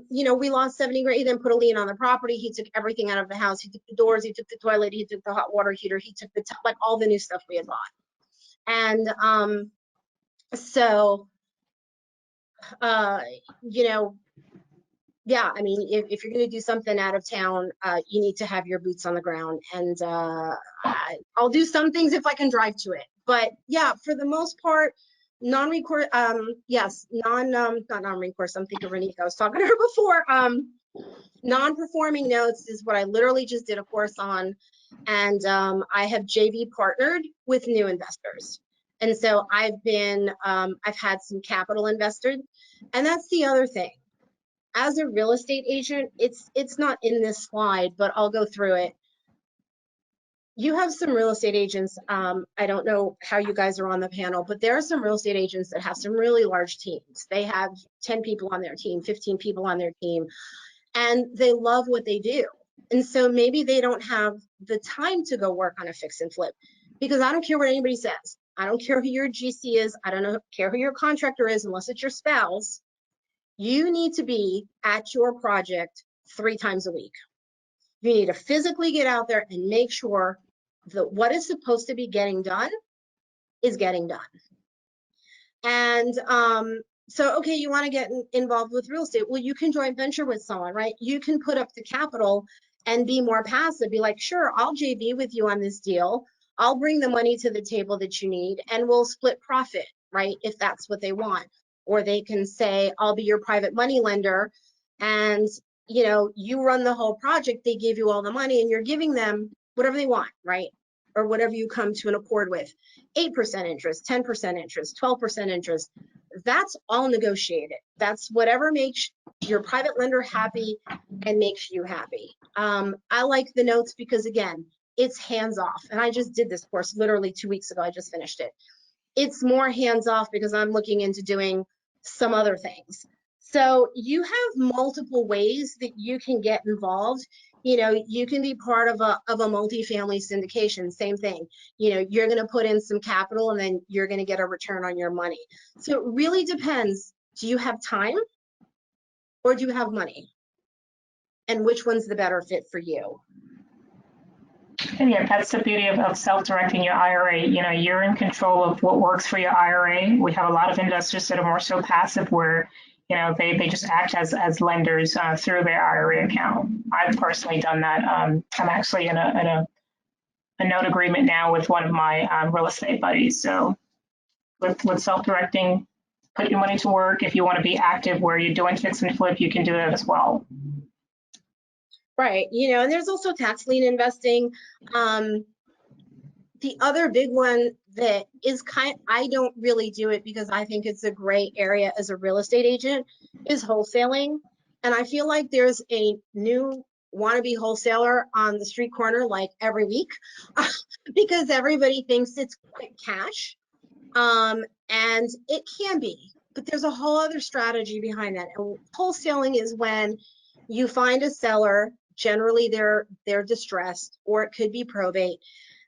you know, we lost 70 grand. He then put a lien on the property. He took everything out of the house. He took the doors. He took the toilet. He took the hot water heater. He took the, like all the new stuff we had bought. And you know, yeah, I mean, if you're going to do something out of town, you need to have your boots on the ground. And I'll do some things if I can drive to it. But yeah, for the most part, non-recourse, yes, not non-recourse. I'm thinking Reneika, I was talking to her before. Non-performing notes is what I literally just did a course on. And I have JV partnered with new investors. And so I've had some capital invested. And that's the other thing. As a real estate agent, it's not in this slide, but I'll go through it. You have some real estate agents, I don't know how you guys are on the panel, but there are some real estate agents that have some really large teams. They have 10 people on their team, 15 people on their team, and they love what they do. And so maybe they don't have the time to go work on a fix and flip, because I don't care what anybody says. I don't care who your GC is. I don't care who your contractor is, unless it's your spouse. You need to be at your project 3 times a week. You need to physically get out there and make sure that what is supposed to be getting done is getting done. And so, okay, you want to get involved with real estate. Well, you can joint venture with someone, right? You can put up the capital and be more passive. Be like, sure, I'll JV with you on this deal. I'll bring the money to the table that you need, and we'll split profit, right? If that's what they want. Or they can say, I'll be your private money lender, and you know, you run the whole project. They give you all the money, and you're giving them whatever they want, right? Or whatever you come to an accord with. 8% interest, 10% interest, 12% interest. That's all negotiated. That's whatever makes your private lender happy and makes you happy. I like the notes because, again, it's hands off. And I just did this course literally 2 weeks ago. I just finished it. It's more hands off because I'm looking into doing some other things. So you have multiple ways that you can get involved. You know, you can be part of a multifamily syndication, same thing. You know, you're going to put in some capital and then you're going to get a return on your money. So it really depends. Do you have time or do you have money? And which one's the better fit for you? And yeah, that's the beauty of self-directing your IRA. You know, you're in control of what works for your IRA. We have a lot of investors that are more so passive where, you know, they just act as lenders through their IRA account. I've personally done that. I'm actually in a a note agreement now with one of my real estate buddies. So with self-directing, put your money to work. If you want to be active where you're doing fix and flip, you can do that as well. Right. And there's also tax lien investing. The other big one that is I don't really do it because I think it's a gray area as a real estate agent, is wholesaling. And I feel like there's a new wannabe wholesaler on the street corner like every week because everybody thinks it's quick cash. And it can be, but there's a whole other strategy behind that. And wholesaling is when you find a seller, generally they're distressed, or it could be probate,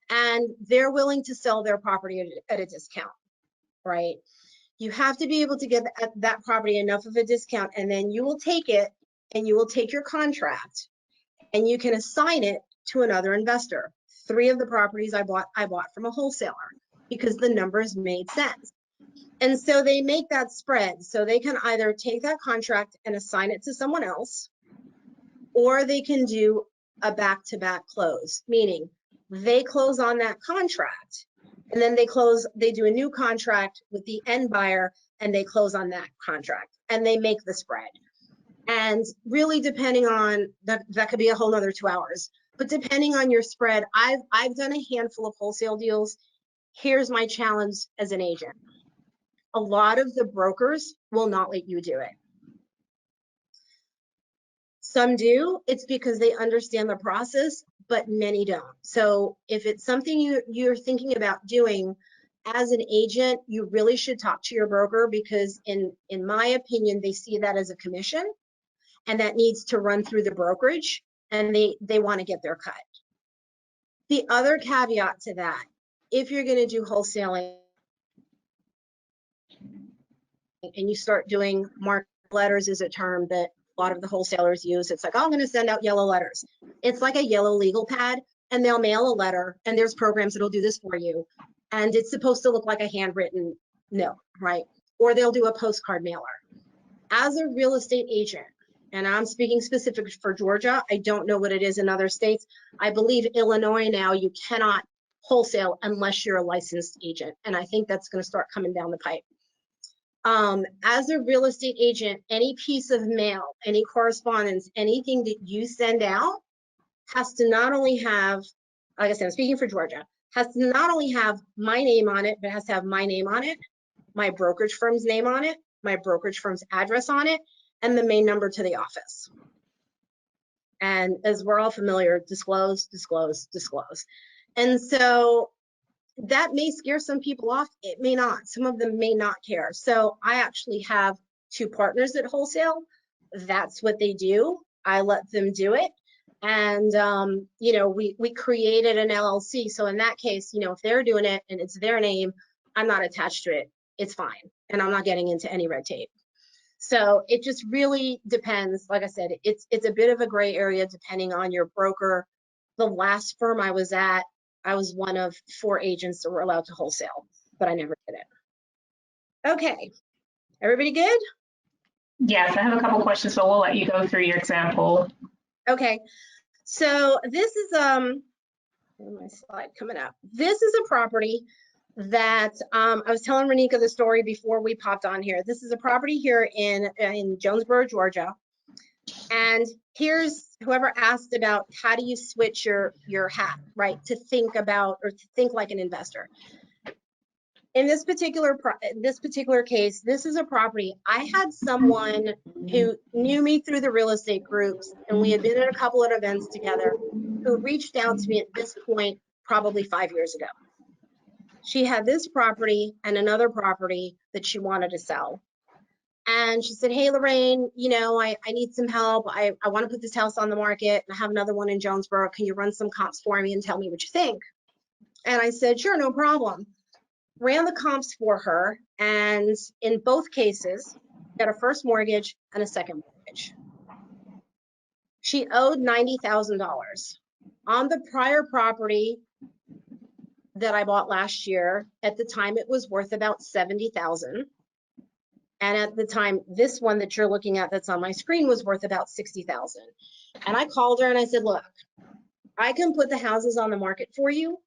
and they're willing to sell their property at a discount, right? You have to be able to get that property enough of a discount, and then you will take it and you will take your contract and you can assign it to another investor. 3 of the properties I bought from a wholesaler because the numbers made sense. And so they make that spread. So they can either take that contract and assign it to someone else, or they can do a back-to-back close, meaning they close on that contract and then they do a new contract with the end buyer and they close on that contract and they make the spread. And really depending on that could be a whole nother 2 hours, but depending on your spread, I've done a handful of wholesale deals. Here's my challenge as an agent. A lot of the brokers will not let you do it. Some do, it's because they understand the process, but many don't. So if it's something you're thinking about doing as an agent, you really should talk to your broker because in my opinion, they see that as a commission and that needs to run through the brokerage and they want to get their cut. The other caveat to that, if you're going to do wholesaling and you start doing mark letters is a term that a lot of the wholesalers use. It's like, oh, I'm going to send out yellow letters. It's like a yellow legal pad, and they'll mail a letter, and there's programs that'll do this for you. And it's supposed to look like a handwritten note, right? Or they'll do a postcard mailer. As a real estate agent, and I'm speaking specific for Georgia, I don't know what it is in other states. I believe Illinois now, you cannot wholesale unless you're a licensed agent. And I think that's going to start coming down the pipe. As a real estate agent, any piece of mail, any correspondence, anything that you send out has to not only have, like I said, I'm speaking for Georgia, has to not only have my name on it, but it has to have my name on it, my brokerage firm's name on it, my brokerage firm's address on it, and the main number to the office. And as we're all familiar, disclose, disclose, disclose. And so that may scare some people off. It may not. Some of them may not care. So I actually have 2 partners at wholesale. That's what they do. I let them do it. And, we created an LLC. So in that case, if they're doing it and it's their name, I'm not attached to it. It's fine. And I'm not getting into any red tape. So it just really depends. Like I said, it's a bit of a gray area depending on your broker. The last firm I was at, I was one of 4 agents that were allowed to wholesale, but I never did it. Okay, everybody good? Yes, I have a couple questions, so we'll let you go through your example. Okay, so this is my slide coming up. This is a property that I was telling Reneika the story before we popped on here. This is a property here in Jonesboro, Georgia. And here's whoever asked about how do you switch your hat, right, to think about or to think like an investor. In this particular case, this is a property. I had someone who knew me through the real estate groups, and we had been at a couple of events together, who reached out to me at this point probably 5 years ago. She had this property and another property that she wanted to sell. And she said, hey, Lorraine, I need some help. I want to put this house on the market. And I have another one in Jonesboro. Can you run some comps for me and tell me what you think? And I said, sure, no problem. Ran the comps for her. And in both cases, got a first mortgage and a second mortgage. She owed $90,000. On the prior property that I bought last year, at the time it was worth about $70,000. And at the time, this one that you're looking at that's on my screen was worth about $60,000. And I called her and I said, look, I can put the houses on the market for you,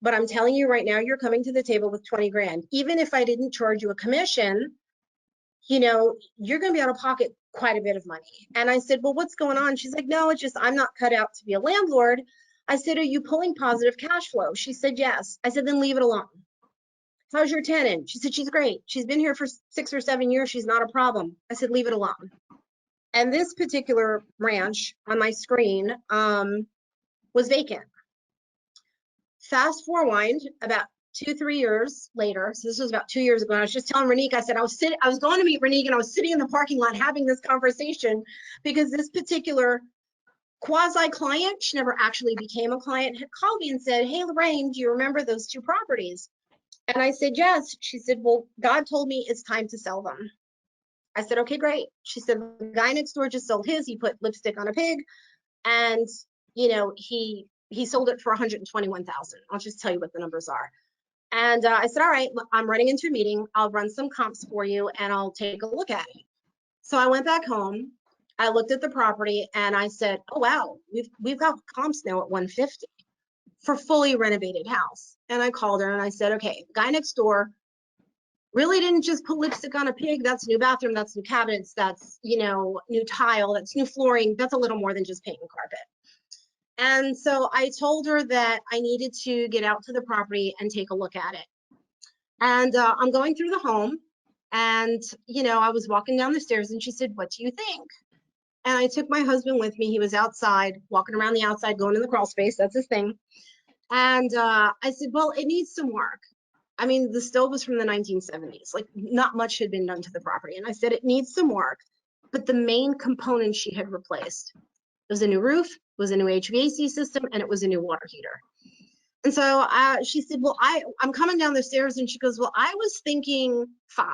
but I'm telling you right now, you're coming to the table with 20 grand. Even if I didn't charge you a commission, you know, you're going to be out of pocket quite a bit of money. And I said, well, what's going on? She's like, no, it's just, I'm not cut out to be a landlord. I said, are you pulling positive cash flow? She said, yes. I said, then leave it alone. How's your tenant? She said, she's great. She's been here for 6 or 7 years. She's not a problem. I said, leave it alone. And this particular ranch on my screen was vacant. Fast forward about 2-3 years later, so this was about 2 years ago, and I was just telling Reneika, I said I was going to meet Reneika, and I was sitting in the parking lot having this conversation because this particular quasi-client, she never actually became a client, had called me and said, hey, Lorraine, do you remember those 2 properties? And I said, yes. She said, well, God told me it's time to sell them. I said, okay, great. She said, the guy next door just sold his. He put lipstick on a pig, and you know, he sold it for 121,000. I'll just tell you what the numbers are. And I said, all right, I'm running into a meeting. I'll run some comps for you and I'll take a look at it. So I went back home. I looked at the property and I said, oh, wow, we've got comps now at 150 for fully renovated house. And I called her and I said, okay, guy next door really didn't just put lipstick on a pig. That's new bathroom, that's new cabinets, that's, you know, new tile, that's new flooring. That's a little more than just paint and carpet. And so I told her that I needed to get out to the property and take a look at it. And I'm going through the home and, you know, I was walking down the stairs and she said, what do you think? And I took my husband with me. He was outside, walking around the outside, going in the crawl space. That's his thing. And I said, well, it needs some work. I mean, the stove was from the 1970s. Like, not much had been done to the property. And I said, it needs some work. But the main component she had replaced. It was a new roof, it was a new HVAC system, and it was a new water heater. And so she said, well, I'm coming down the stairs, and she goes, well, I was thinking 5.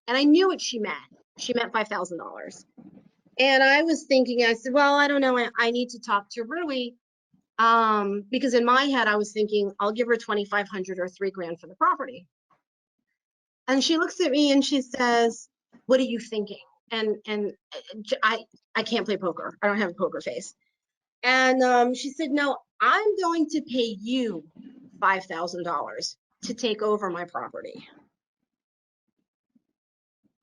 And I knew what she meant. She meant $5,000. And I was thinking, I said, well, I don't know. I need to talk to Rui. Because in my head, I was thinking, I'll give her 2,500 or 3 grand for the property. And she looks at me and she says, what are you thinking? And I can't play poker. I don't have a poker face. And she said, no, I'm going to pay you $5,000 to take over my property.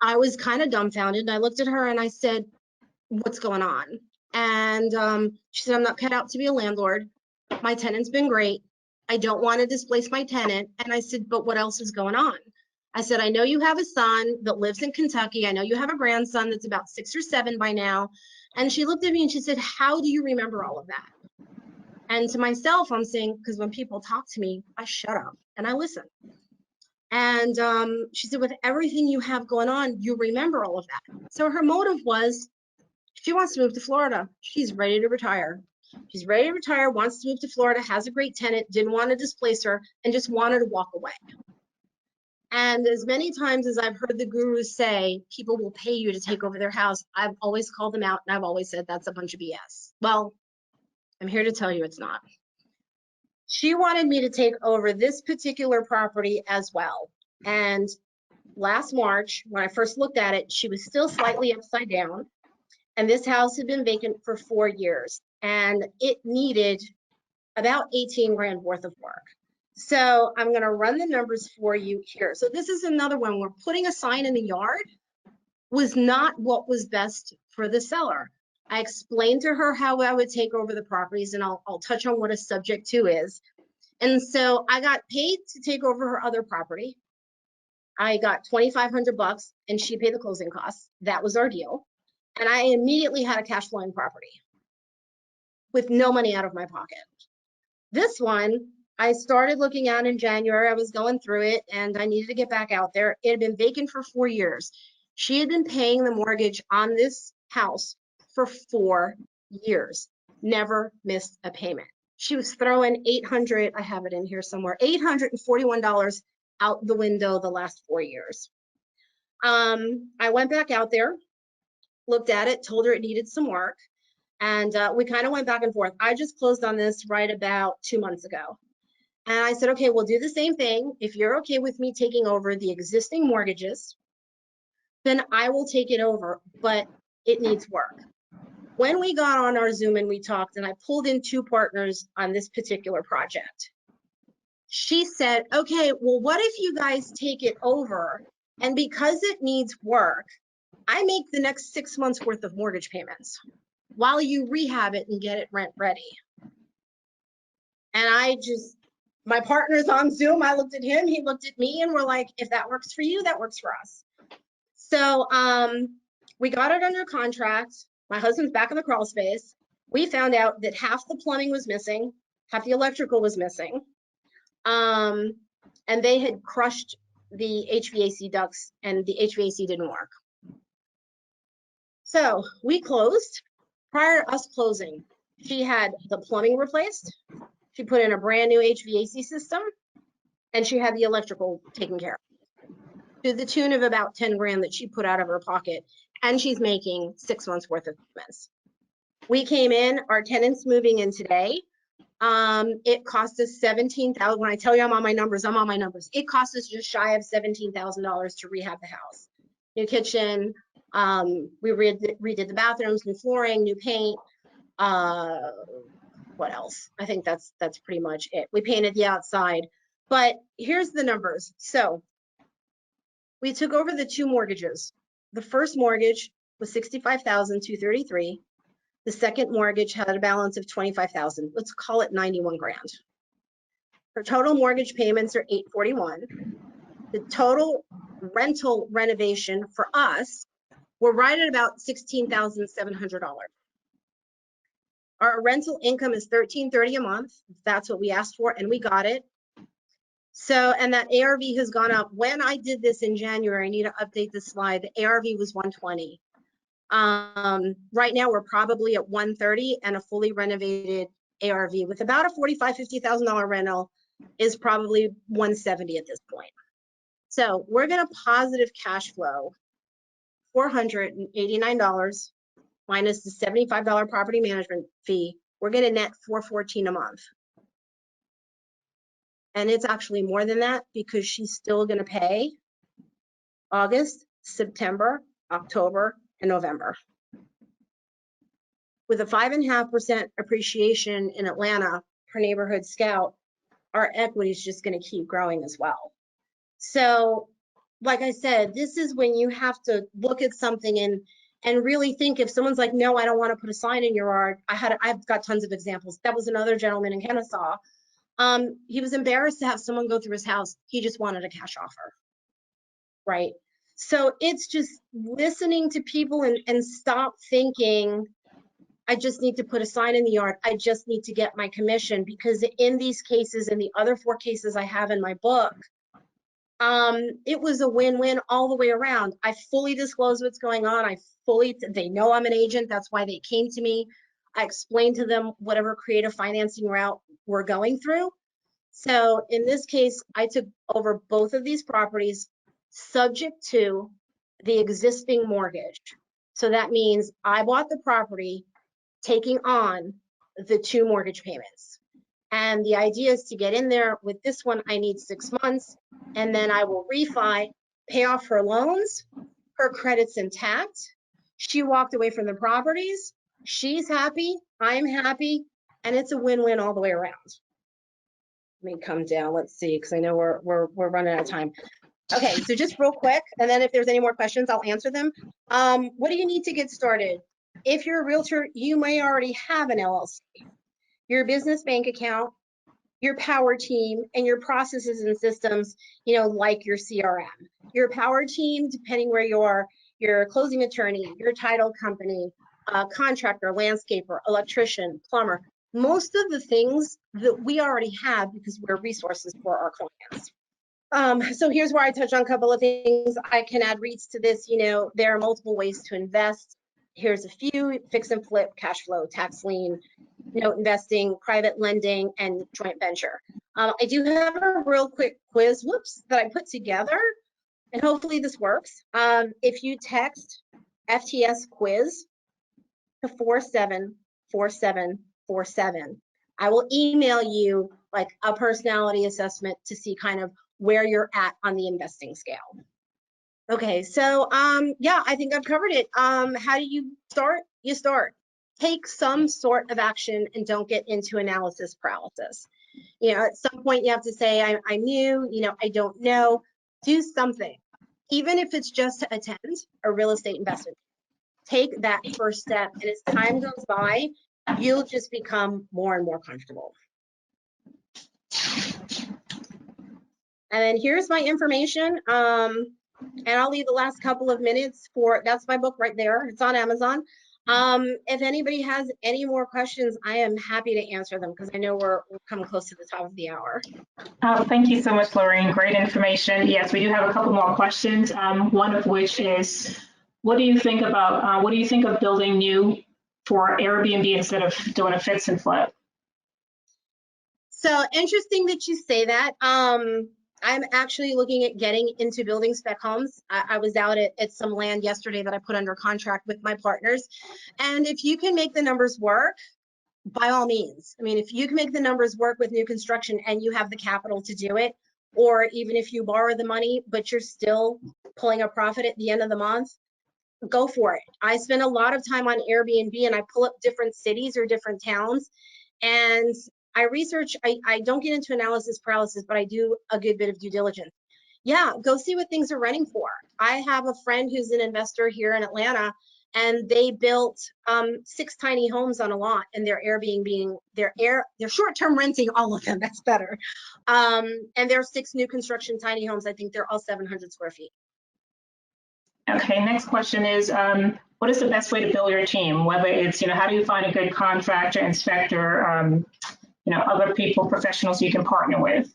I was kind of dumbfounded. And I looked at her and I said, what's going on? And she said, I'm not cut out to be a landlord. My tenant's been great. I don't want to displace my tenant. And I said, but what else is going on? I said, I know you have a son that lives in Kentucky. I know you have a grandson that's about 6 or 7 by now. And she looked at me and she said, how do you remember all of that? And to myself, I'm saying, because when people talk to me, I shut up and I listen. And she said, with everything you have going on, you remember all of that. So her motive was, she wants to move to Florida. She's ready to retire. She's ready to retire, wants to move to Florida, has a great tenant, didn't want to displace her, and just wanted to walk away. And as many times as I've heard the gurus say, people will pay you to take over their house, I've always called them out and I've always said that's a bunch of BS. Well, I'm here to tell you it's not. She wanted me to take over this particular property as well. And last March, when I first looked at it, she was still slightly upside down. And this house had been vacant for 4 years. And it needed about 18 grand worth of work. So I'm going to run the numbers for you here. So this is another one where putting a sign in the yard was not what was best for the seller. I explained to her how I would take over the properties, and I'll touch on what a subject to is. And so I got paid to take over her other property. I got $2,500 and she paid the closing costs. That was our deal. And I immediately had a cash flowing property with no money out of my pocket. This one, I started looking at in January. I was going through it and I needed to get back out there. It had been vacant for 4 years. She had been paying the mortgage on this house for 4 years, never missed a payment. She was throwing $800, I have it in here somewhere, $841 out the window the last 4 years. I went back out there, looked at it, told her it needed some work, and we kind of went back and forth. I just closed on this right about 2 months ago. And I said, okay, we'll do the same thing. If you're okay with me taking over the existing mortgages, then I will take it over, but it needs work. When we got on our Zoom and we talked, and I pulled in 2 partners on this particular project, she said, okay, well, what if you guys take it over, and because it needs work, I make the next 6 months worth of mortgage payments while you rehab it and get it rent ready. And my partner's on Zoom, I looked at him, he looked at me, and we're like, if that works for you, that works for us. So we got it under contract. My husband's back in the crawl space. We found out that half the plumbing was missing, half the electrical was missing. And they had crushed the HVAC ducts and the HVAC didn't work. So we closed. Prior to us closing, she had the plumbing replaced. She put in a brand new HVAC system and she had the electrical taken care of to the tune of about 10 grand that she put out of her pocket. And she's making 6 months worth of payments. We came in, our tenant's moving in today. It cost us $17,000. When I tell you I'm on my numbers, I'm on my numbers. It cost us just shy of $17,000 to rehab the house. New kitchen, we redid the bathrooms, new flooring, new paint. What else? I think that's pretty much it. We painted the outside, but here's the numbers. So we took over the 2 mortgages. The first mortgage was $65,233. The second mortgage had a balance of $25,000. Let's call it 91 grand. Her total mortgage payments are $841. The total rental renovation for us, we're right at about $16,700. Our rental income is $1,330 a month. That's what we asked for, and we got it. So, and that ARV has gone up. When I did this in January, I need to update this slide. The ARV was 120. Right now we're probably at 130, and a fully renovated ARV with about a $45,000-$50,000 rental is probably 170 at this point. So we're going to positive cash flow $489 minus the $75 property management fee. We're going to net $414 a month. And it's actually more than that because she's still going to pay August, September, October, and November. With a 5.5% appreciation in Atlanta per neighborhood scout, our equity is just going to keep growing as well. So, like I said, this is when you have to look at something and really think. If someone's like, no, I don't want to put a sign in your yard. I've got tons of examples. That was another gentleman in Kennesaw. He was embarrassed to have someone go through his house. He just wanted a cash offer, right? So it's just listening to people and stop thinking, I just need to put a sign in the yard. I just need to get my commission, because in these cases, in the other 4 cases I have in my book, it was a win-win all the way around. I fully disclose what's going on. They know I'm an agent. That's why they came to me. I explained to them whatever creative financing route we're going through. So in this case, I took over both of these properties subject to the existing mortgage. So that means I bought the property taking on the 2 mortgage payments. And the idea is to get in there with this one. I need 6 months, and then I will refi, pay off her loans. Her credit's intact. She walked away from the properties. She's happy. I'm happy. And it's a win-win all the way around. Let me come down. Let's see, because I know we're running out of time. Okay, so just real quick, and then if there's any more questions, I'll answer them. What do you need to get started? If you're a realtor, you may already have an LLC, your business bank account, your power team, and your processes and systems, like your CRM. Your power team, depending where you are, your closing attorney, your title company, contractor, landscaper, electrician, plumber, most of the things that we already have because we're resources for our clients. So here's where I touch on a couple of things. I can add REITs to this. There are multiple ways to invest. Here's a few: fix and flip, cash flow, tax lien, note investing, private lending, and joint venture. I do have a real quick quiz, that I put together, and hopefully this works. If you text FTS quiz to 474747, I will email you like a personality assessment to see kind of where you're at on the investing scale. Okay, so yeah, I think I've covered it. How do you start? You start. take some sort of action and don't get into analysis paralysis. You know, at some point you have to say, I knew, you know, I don't know, do something. Even if it's just to attend a real estate investment, take that first step. And as time goes by, you'll just become more and more comfortable. And then here's my information. And I'll leave the last couple of minutes for, that's my book right there. It's on Amazon. If anybody has any more questions, I am happy to answer them because I know we're coming close to the top of the hour. Thank you so much, Lorraine. Great information. Yes, we do have a couple more questions. One of which is, what do you think of building new for Airbnb instead of doing a fix and flip? So interesting that you say that. I'm actually looking at getting into building spec homes. I was out at some land yesterday that I put under contract with my partners. And if you can make the numbers work, by all means. I mean, if you can make the numbers work with new construction and you have the capital to do it, or even if you borrow the money, but you're still pulling a profit at the end of the month, go for it. I spend a lot of time on Airbnb and I pull up different cities or different towns and I research. I don't get into analysis paralysis, but I do a good bit of due diligence. Yeah, go see what things are renting for. I have a friend who's an investor here in Atlanta, and they built 6 tiny homes on a lot, and they're Airbnb, they're short-term renting all of them. That's better. And there are 6 new construction tiny homes. I think they're all 700 square feet. Okay, next question is, what is the best way to build your team? Whether it's, how do you find a good contractor, inspector, other people, professionals you can partner with?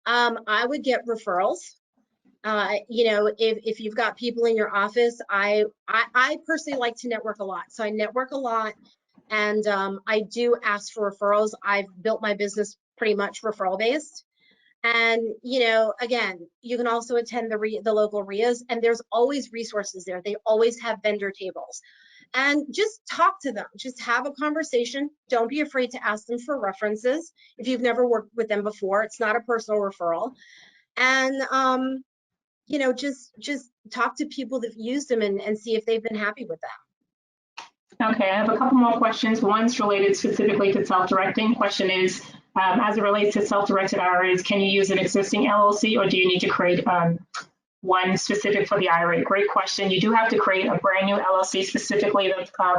I would get referrals. If you've got people in your office, I personally like to network a lot. So I network a lot and I do ask for referrals. I've built my business pretty much referral based. And, again, you can also attend the local RIAs and there's always resources there. They always have vendor tables. And just talk to them, just have a conversation. Don't be afraid to ask them for references. If you've never worked with them before, it's not a personal referral. And, just talk to people that've used them and see if they've been happy with them. Okay, I have a couple more questions. One's related specifically to self-directing. Question is, as it relates to self-directed IRAs, can you use an existing LLC or do you need to create one specific for the IRA? Great question. You do have to create a brand new LLC specifically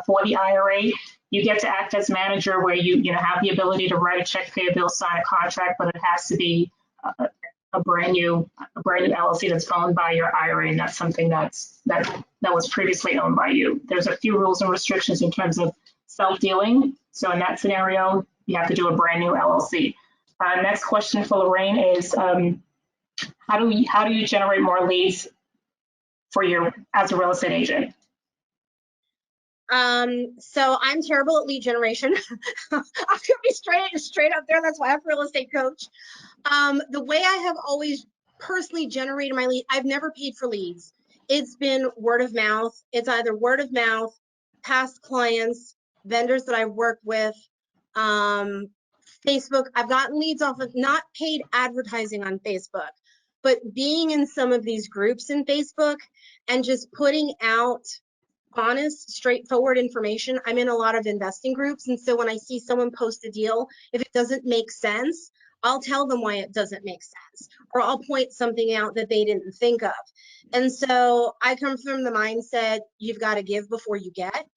for the IRA. You get to act as manager where you have the ability to write a check, pay a bill, sign a contract, but it has to be a brand new LLC that's owned by your IRA, and that's something that was previously owned by you. There's a few rules and restrictions in terms of self-dealing. So in that scenario, you have to do a brand new LLC. Next question for Lorraine is, how do you generate more leads as a real estate agent? So I'm terrible at lead generation. I'm gonna be straight up there. That's why I'm a real estate coach. The way I have always personally generated my lead, I've never paid for leads. It's been word of mouth. It's either word of mouth, past clients, vendors that I've worked with, Facebook. I've gotten leads off of not paid advertising on Facebook, but being in some of these groups in Facebook and just putting out honest, straightforward information. I'm in a lot of investing groups. And so when I see someone post a deal, if it doesn't make sense, I'll tell them why it doesn't make sense, or I'll point something out that they didn't think of. And so I come from the mindset, you've got to give before you get.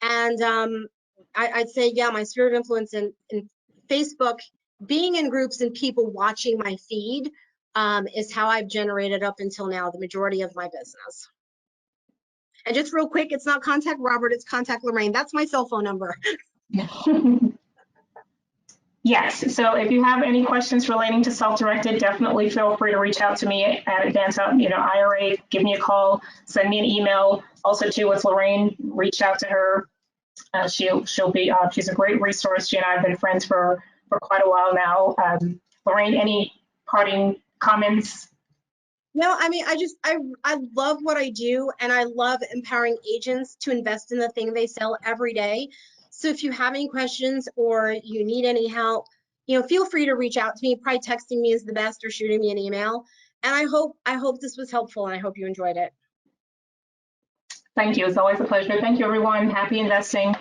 And I'd say, yeah, my sphere of influence in Facebook, being in groups and people watching my feed is how I've generated up until now the majority of my business. And just real quick, it's not contact Robert, it's contact Lorraine. That's my cell phone number. Yes, so if you have any questions relating to self-directed, definitely feel free to reach out to me at Advanta IRA. Give me a call, send me an email. Also, too, with Lorraine, reach out to her. She'll be she's a great resource. She and I have been friends for quite a while now. Lorraine, any parting comments? No, I mean, I love what I do, and I love empowering agents to invest in the thing they sell every day. So if you have any questions or you need any help, feel free to reach out to me. Probably texting me is the best, or shooting me an email. And I hope this was helpful, and I hope you enjoyed it. Thank you. It's always a pleasure. Thank you, everyone. Happy investing.